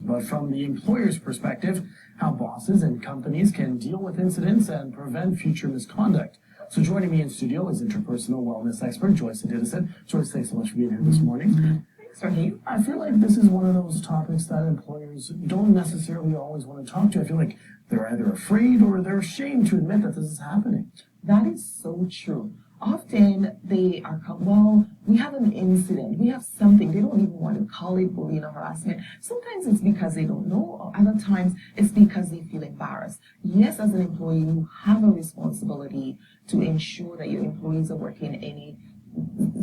about from the employer's perspective, how bosses and companies can deal with incidents and prevent future misconduct. So joining me in studio is interpersonal wellness expert Joyce Odidison. Joyce, thanks so much for being here this morning. Thanks, Raheem. I feel like this is one of those topics that employers don't necessarily always want to talk to. I feel like they're either afraid or they're ashamed to admit that this is happening. That is so true. Often they are called, well, we have an incident, we have something. They don't even want to call it bullying or harassment. Sometimes it's because they don't know, or other times it's because they feel embarrassed. Yes, as an employee, you have a responsibility to ensure that your employees are working in any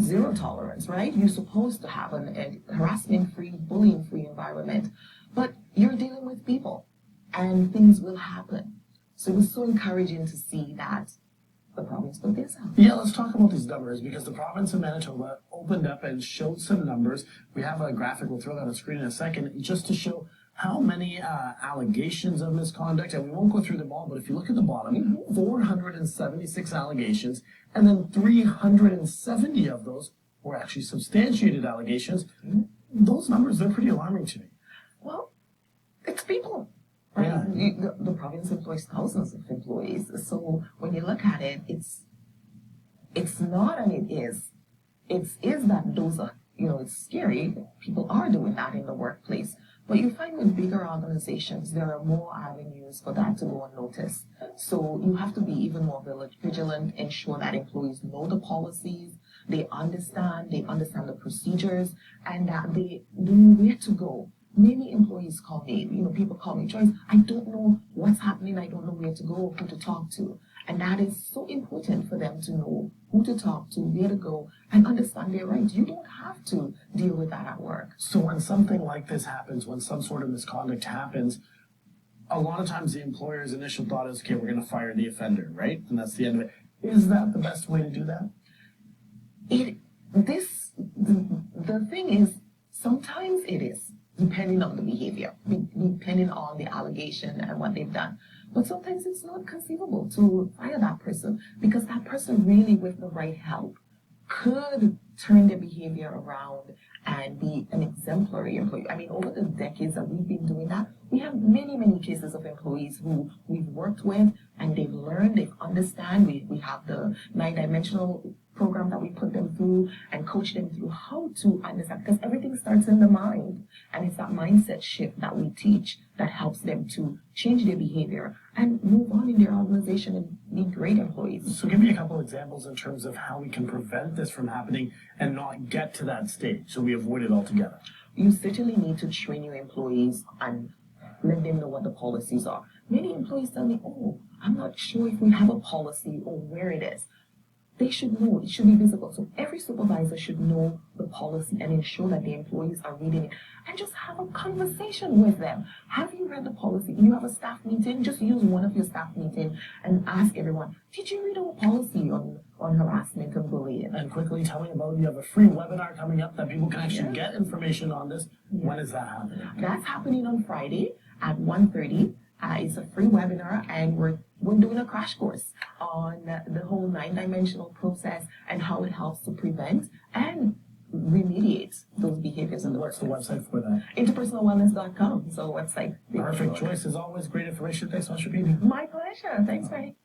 zero tolerance, right? You're supposed to have a harassment-free, bullying-free environment, but you're dealing with people and things will happen. So it was so encouraging to see that the province put this out. Yeah, let's talk about these numbers because the province of Manitoba opened up and showed some numbers. We have a graphic, we'll throw that on the screen in a second, just to show how many allegations of misconduct, and we won't go through them all, but if you look at the bottom, 476 allegations, and then 370 of those were actually substantiated allegations. Those numbers, they're pretty alarming to me. Well, it's people. Right? Yeah. The province employs thousands of employees. So when you look at it, it's not and it is. It is that those are, it's scary. People are doing that in the workplace. But you find with bigger organizations, there are more avenues for that to go unnoticed. So you have to be even more vigilant, ensure that employees know the policies, they understand the procedures, and that they know where to go. Many employees call me, people call me, Joyce, I don't know what's happening, I don't know where to go, who to talk to. And that is so important for them to know who to talk to, where to go, and understand their rights. You don't have to deal with that at work. So when something like this happens, when some sort of misconduct happens, a lot of times the employer's initial thought is, okay, we're going to fire the offender, right? And that's the end of it. Is that the best way to do that? The thing is, sometimes it is, depending on the behavior, depending on the allegation and what they've done. But sometimes it's not conceivable to fire that person because that person really, with the right help, could turn their behavior around and be an exemplary employee. I mean, over the decades that we've been doing that, we have many, many cases of employees who we've worked with and they've learned, they've understand. We have the 9-dimensional program that we put them through and coach them through how to understand, because everything starts in the mind, and it's that mindset shift that we teach that helps them to change their behavior and move on in their organization and be great employees. So give me a couple examples in terms of how we can prevent this from happening and not get to that stage so we avoid it altogether. You certainly need to train your employees and let them know what the policies are. Many employees tell me, oh, I'm not sure if we have a policy or where it is. They should know, it should be visible. So every supervisor should know the policy and ensure that the employees are reading it and just have a conversation with them. Have you read the policy? You have a staff meeting, just use one of your staff meetings and ask everyone, did you read our policy on harassment and bullying? And quickly tell me about, you have a free webinar coming up that people can actually get information on this. When is that happening? That's happening on Friday at 1:30. It's a free webinar, and we're doing a crash course on the whole 9-dimensional process and how it helps to prevent and remediate those behaviors. And what's the website for that? Interpersonalwellness.com. So website. Perfect. Joyce, as always, great information. Thanks so much for being here. My pleasure. Thanks, Ray.